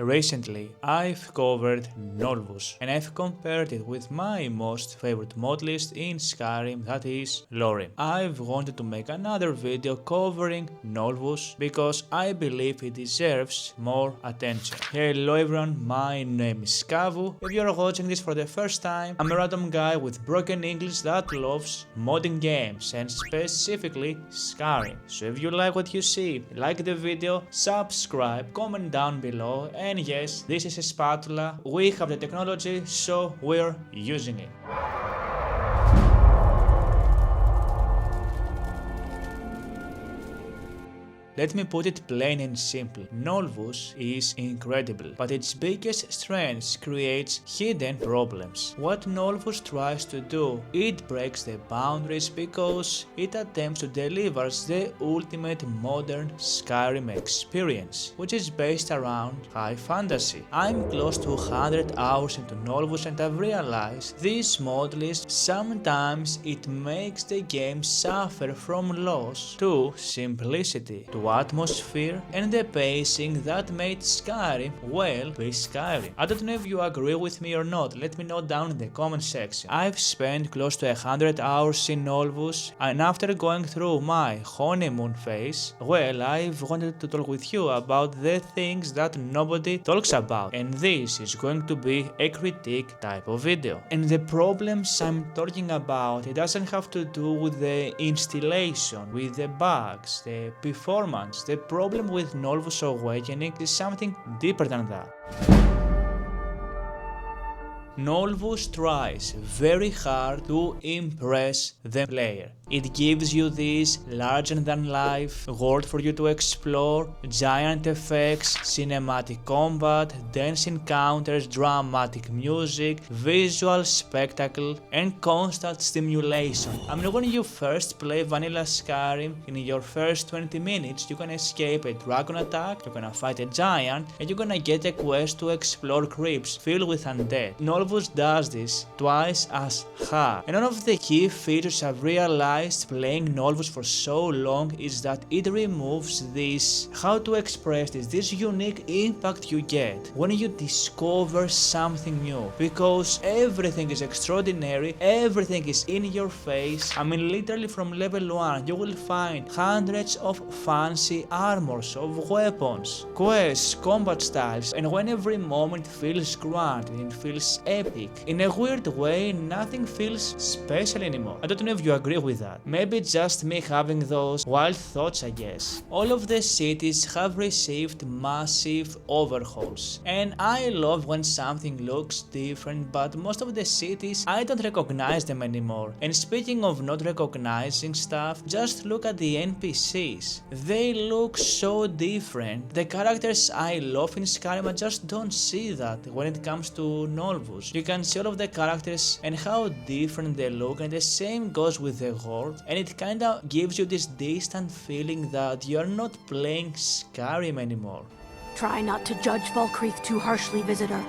Recently, I've covered Nolvus and I've compared it with my most favorite mod list in Skyrim, that is LoreRim. I've wanted to make another video covering Nolvus because I believe it deserves more attention. Hello everyone, my name is Kavou. If you're watching this for the first time, I'm a random guy with broken English that loves modding games and specifically Skyrim. So if you like what you see, like the video, subscribe, comment down below, and yes, this is a spatula. We have the technology, so we're using it. Let me put it plain and simple. Nolvus is incredible, but its biggest strength creates hidden problems. What Nolvus tries to do, it breaks the boundaries because it attempts to deliver the ultimate modern Skyrim experience, which is based around high fantasy. I'm close to 100 hours into Nolvus and I've realized this mod list sometimes it makes the game suffer from loss to simplicity, to atmosphere and the pacing that made Skyrim, well, be Skyrim. I don't know if you agree with me or not, let me know down in the comment section. I've spent close to 100 hours in Nolvus, and after going through my honeymoon phase, well, I've wanted to talk with you about the things that nobody talks about, and this is going to be a critique type of video. And the problems I'm talking about, it doesn't have to do with the installation, with the bugs, the performance. The problem with Nolvus Awakening is something deeper than that. Nolvus tries very hard to impress the player. It gives you this larger-than-life world for you to explore, giant effects, cinematic combat, dense encounters, dramatic music, visual spectacle, and constant stimulation. I mean, when you first play vanilla Skyrim, in your first 20 minutes, you're gonna escape a dragon attack, you're gonna fight a giant, and you're gonna get a quest to explore crypts filled with undead. Nolvus does this twice as hard, and one of the key features I've realized playing Nolvus for so long is that it removes this, how to express this unique impact you get when you discover something new, because everything is extraordinary, everything is in your face. I mean, literally from level 1 you will find hundreds of fancy armors, of weapons, quests, combat styles, and when every moment feels grand and it feels epic, in a weird way nothing feels special anymore. I don't know if you agree with that. Maybe it's just me having those wild thoughts, I guess. All of the cities have received massive overhauls, and I love when something looks different, but most of the cities I don't recognize them anymore. And speaking of not recognizing stuff, just look at the NPCs. They look so different. The characters I love in Skyrim, I just don't see that when it comes to Nolvus. You can see all of the characters and how different they look, and the same goes with the world, and it kinda gives you this distant feeling that you're not playing Skyrim anymore. Try not to judge Valkyrie too harshly, visitor.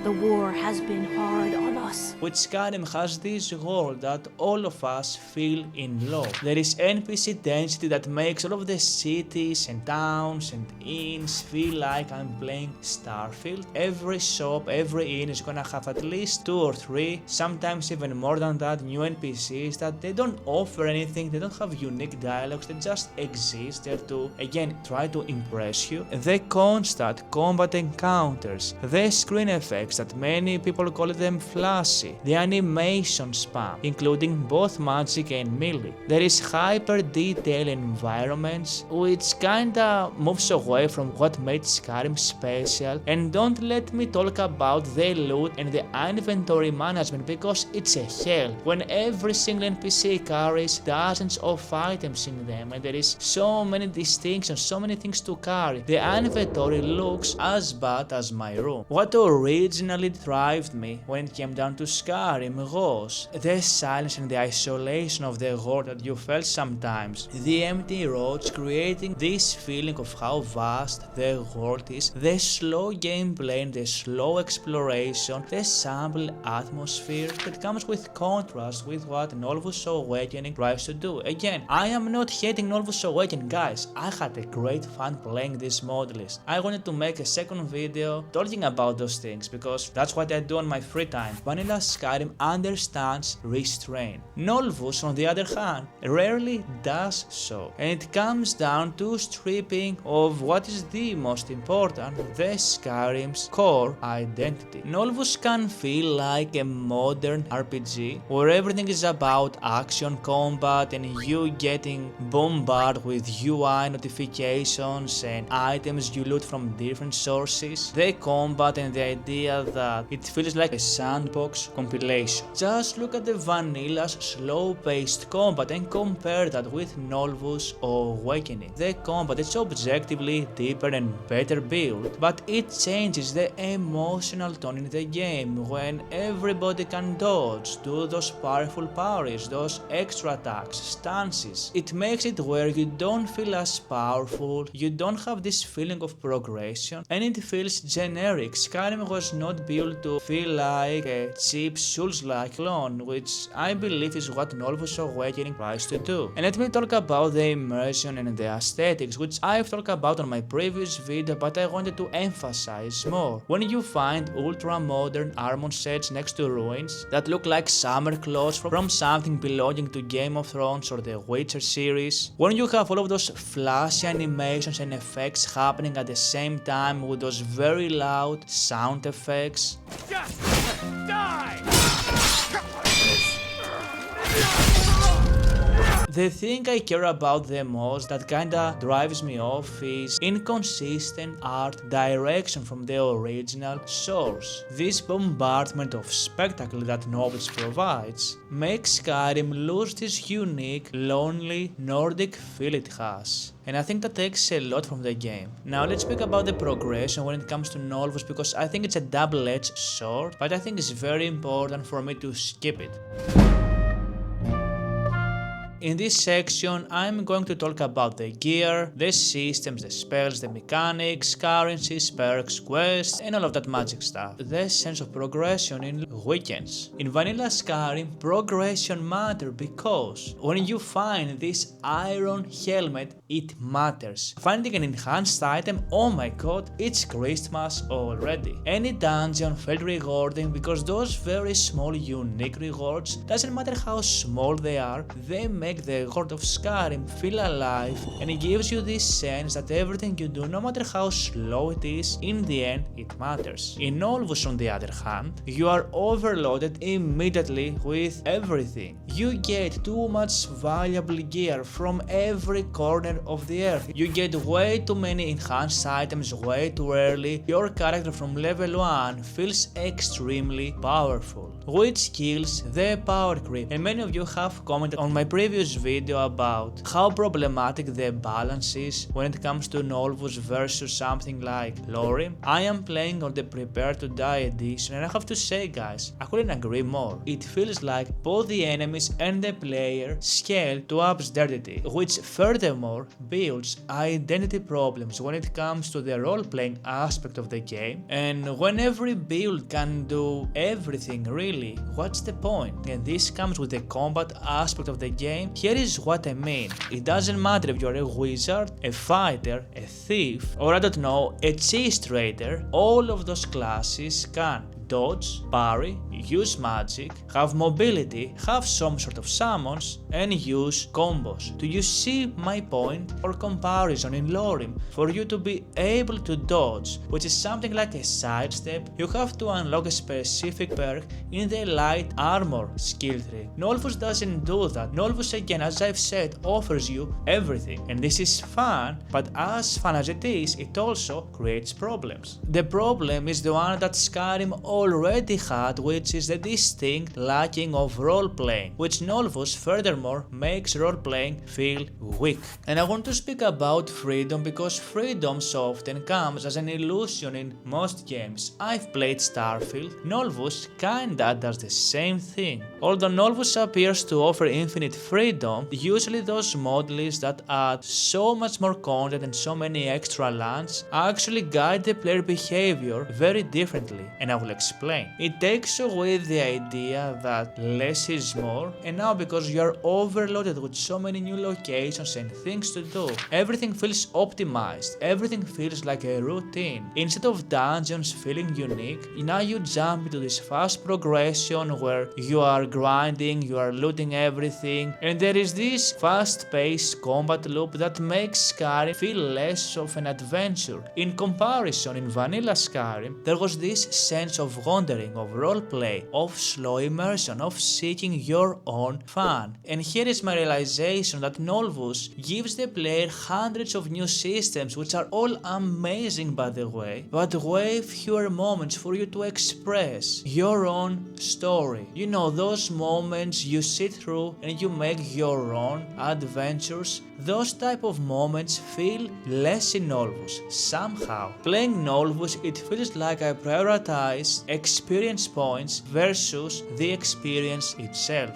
The war has been hard on us. Which Skyrim has this world that all of us feel in love. There is NPC density that makes all of the cities and towns and inns feel like I'm playing Starfield. Every shop, every inn is gonna have at least 2 or 3, sometimes even more than that, new NPCs that they don't offer anything, they don't have unique dialogues, they just exist there to, again, try to impress you. The constant combat encounters, the screen effects that many people call them flashy, the animation spam, including both magic and melee. There is hyper detailed environments, which kinda moves away from what made Skyrim special. And don't let me talk about the loot and the inventory management, because it's a hell when every single NPC carries dozens of items in them and there is so many distinctions, so many things to carry. The inventory looks as bad as my room. What originally originally thrived me when it came down to Skyrim was the silence and the isolation of the world that you felt sometimes. The empty roads creating this feeling of how vast the world is, the slow gameplay and the slow exploration, the sample atmosphere that comes with contrast with what Nolvus Awakening tries to do. Again, I am not hating Nolvus Awakening, guys. I had a great fun playing this mod list. I wanted to make a second video talking about those things because that's what I do on my free time. Vanilla Skyrim understands restraint. Nolvus, on the other hand, rarely does so, and it comes down to stripping of what is the most important, the Skyrim's core identity. Nolvus can feel like a modern RPG where everything is about action, combat, and you getting bombarded with UI notifications and items you loot from different sources. The combat and the idea that it feels like a sandbox compilation. Just look at the vanilla's slow-paced combat and compare that with Nolvus Awakening. The combat is objectively deeper and better built, but it changes the emotional tone in the game when everybody can dodge, do those powerful parries, those extra attacks, stances. It makes it where you don't feel as powerful, you don't have this feeling of progression, and it feels generic. Skyrim was not built to feel like a cheap Souls-like clone, which I believe is what Nolvus Awakening tries to do. And let me talk about the immersion and the aesthetics, which I've talked about on my previous video, but I wanted to emphasize more. When you find ultra-modern armor sets next to ruins that look like summer clothes from something belonging to Game of Thrones or the Witcher series, when you have all of those flashy animations and effects happening at the same time with those very loud sound effects. Just die! The thing I care about the most that kinda drives me off is inconsistent art direction from the original source. This bombardment of spectacle that Nolvus provides makes Skyrim lose this unique, lonely, Nordic feel it has. And I think that takes a lot from the game. Now let's speak about the progression when it comes to Nolvus, because I think it's a double-edged sword, but I think it's very important for me to skip it. In this section, I'm going to talk about the gear, the systems, the spells, the mechanics, currencies, perks, quests, and all of that magic stuff. The sense of progression in weekends. In vanilla Skyrim, progression matters because when you find this iron helmet, it matters. Finding an enhanced item, oh my god, it's Christmas already. Any dungeon felt rewarding because those very small unique rewards, doesn't matter how small they are, they make the world of Skyrim feel alive, and it gives you this sense that everything you do, no matter how slow it is, in the end it matters. In Nolvus, on the other hand, you are overloaded immediately with everything. You get too much valuable gear from every corner of the earth. You get way too many enhanced items way too early. Your character from level 1 feels extremely powerful, which kills the power creep. And many of you have commented on my previous video about how problematic the balance is when it comes to Nolvus versus something like LoreRim. I am playing on the Prepare to Die edition, and I have to say, guys, I couldn't agree more. It feels like both the enemies and the player scale to absurdity, which furthermore builds identity problems when it comes to the role-playing aspect of the game. And when every build can do everything, really, what's the point? And this comes with the combat aspect of the game. Here is what I mean. It doesn't matter if you're a wizard, a fighter, a thief, or I don't know, a cheese trader. All of those classes can dodge, parry, use magic, have mobility, have some sort of summons, and use combos. Do you see my point? For comparison, in LoreRim, for you to be able to dodge, which is something like a sidestep, you have to unlock a specific perk in the light armor skill tree. Nolvus doesn't do that. Nolvus, again, as I've said, offers you everything. And this is fun, but as fun as it is, it also creates problems. The problem is the one that Skyrim already had, which experiences the distinct lacking of role-playing, which Nolvus furthermore makes role-playing feel weak. And I want to speak about freedom because freedom so often comes as an illusion in most games. I've played Starfield. Nolvus kinda does the same thing. Although Nolvus appears to offer infinite freedom, usually those mod lists that add so much more content and so many extra lands actually guide the player behavior very differently, and I will explain. It takes away the idea that less is more, and now because you are overloaded with so many new locations and things to do, everything feels optimized, everything feels like a routine. Instead of dungeons feeling unique, now you jump into this fast progression where you are grinding, you are looting everything, and there is this fast-paced combat loop that makes Skyrim feel less of an adventure. In comparison, in vanilla Skyrim, there was this sense of wandering, of roleplay, of slow immersion, of seeking your own fun. And here is my realization that Nolvus gives the player hundreds of new systems, which are all amazing by the way, but way fewer moments for you to express your own story. You know, those moments you sit through and you make your own adventures, those type of moments feel less in Nolvus somehow. Playing Nolvus, it feels like I prioritize experience points versus the experience itself.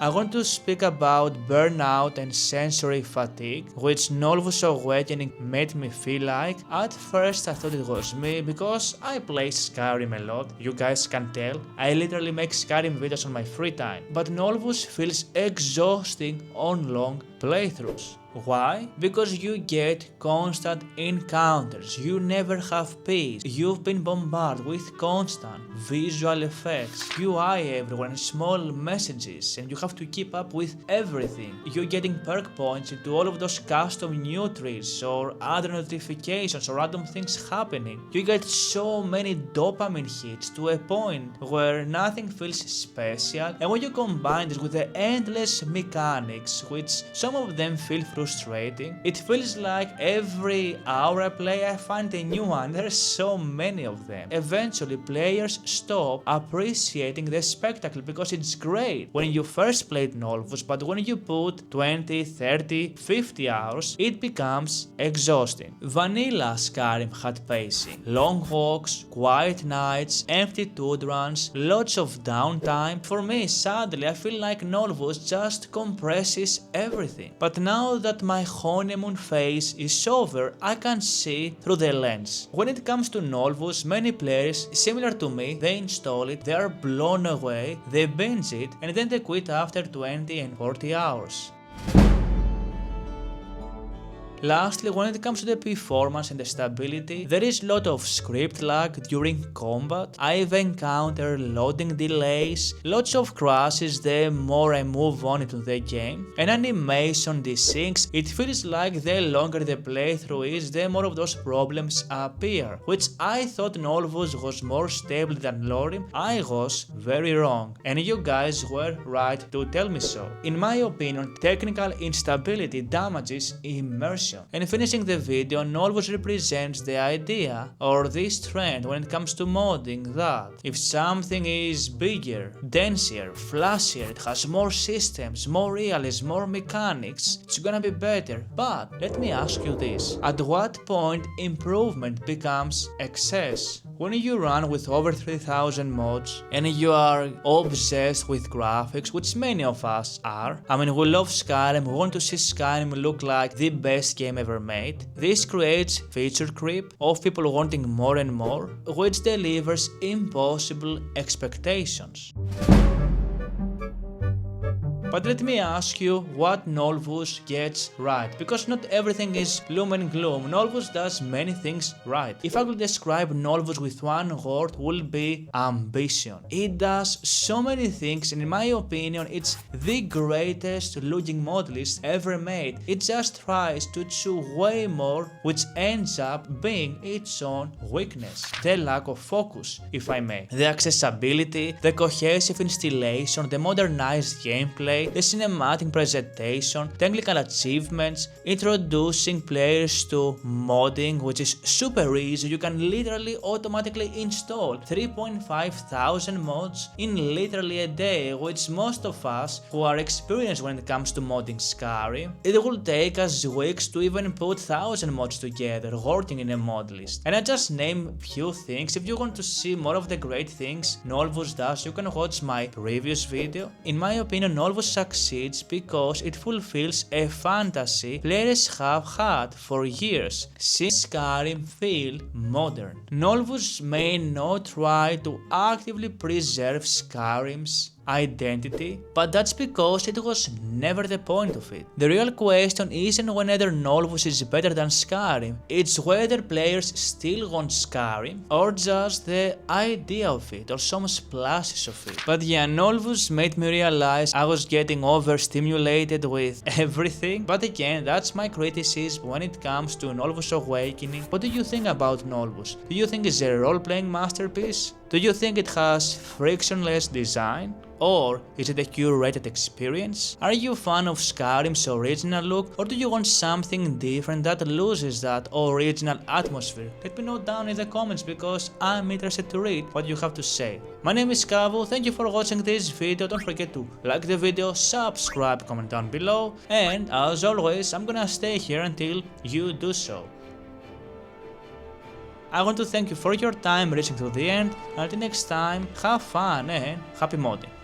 I want to speak about burnout and sensory fatigue, which Nolvus Awakening made me feel like. At first I thought it was me because I play Skyrim a lot, you guys can tell. I literally make Skyrim videos on my free time, but Nolvus feels exhausting on long playthroughs. Why? Because you get constant encounters, you never have peace, you've been bombarded with constant visual effects, UI everywhere and small messages, and you have to keep up with everything. You're getting perk points into all of those custom new trees or other notifications or random things happening. You get so many dopamine hits to a point where nothing feels special, and when you combine this with the endless mechanics, which some of them feel frustrating, it feels like every hour I play I find a new one. There's so many of them. Eventually players stop appreciating the spectacle because it's great when you first played Nolvus, but when you put 20, 30, 50 hours, it becomes exhausting. Vanilla Skyrim had pacing, long walks, quiet nights, empty toad runs, lots of downtime. For me, sadly, I feel like Nolvus just compresses everything. But now that my honeymoon phase is over, I can see through the lens. When it comes to Nolvus, many players, similar to me, they install it, they are blown away, they binge it, and then they quit after 20 and 40 hours. Lastly, when it comes to the performance and the stability, there is a lot of script lag during combat. I've encountered loading delays, lots of crashes the more I move on into the game, and animation desyncs. It feels like the longer the playthrough is, the more of those problems appear, which I thought Nolvus was more stable than LoreRim. I was very wrong, and you guys were right to tell me so. In my opinion, technical instability damages immersion. And finishing the video, Nolvus represents the idea or this trend when it comes to modding that if something is bigger, denser, flashier, it has more systems, more realism, more mechanics, it's gonna be better. But let me ask you this, at what point improvement becomes excess? When you run with over 3000 mods and you are obsessed with graphics, which many of us are, I mean, we love Skyrim, we want to see Skyrim look like the best game ever made. This creates feature creep of people wanting more and more, which delivers impossible expectations. But let me ask you what Nolvus gets right, because not everything is gloom and gloom. Nolvus does many things right. If I could describe Nolvus with one word, it would be ambition. It does so many things, and in my opinion, it's the greatest looting mod list ever made. It just tries to do way more, which ends up being its own weakness. The lack of focus, if I may. The accessibility, the cohesive installation, the modernized gameplay, gameplay, the cinematic presentation, technical achievements, introducing players to modding, which is super easy. You can literally automatically install 3,500 mods in literally a day, which most of us who are experienced when it comes to modding Skyrim, it will take us weeks to even put 1,000 mods together working in a mod list. And I just name few things. If you want to see more of the great things Nolvus does, you can watch my previous video. In my opinion, Nolvus succeeds because it fulfills a fantasy players have had for years, since Skyrim feel modern. Nolvus may not try to actively preserve Skyrim's identity, but that's because it was never the point of it. The real question isn't whether Nolvus is better than Skyrim, it's whether players still want Skyrim or just the idea of it or some splashes of it. But yeah, Nolvus made me realize I was getting overstimulated with everything, but again, that's my criticism when it comes to Nolvus Awakening. What do you think about Nolvus? Do you think it's a role-playing masterpiece? Do you think it has frictionless design? Or is it a curated experience? Are you a fan of Skyrim's original look, or do you want something different that loses that original atmosphere? Let me know down in the comments because I'm interested to read what you have to say. My name is Kavou, thank you for watching this video, don't forget to like the video, subscribe, comment down below, and as always, I'm gonna stay here until you do so. I want to thank you for your time reaching to the end. Until next time, have fun and happy modding.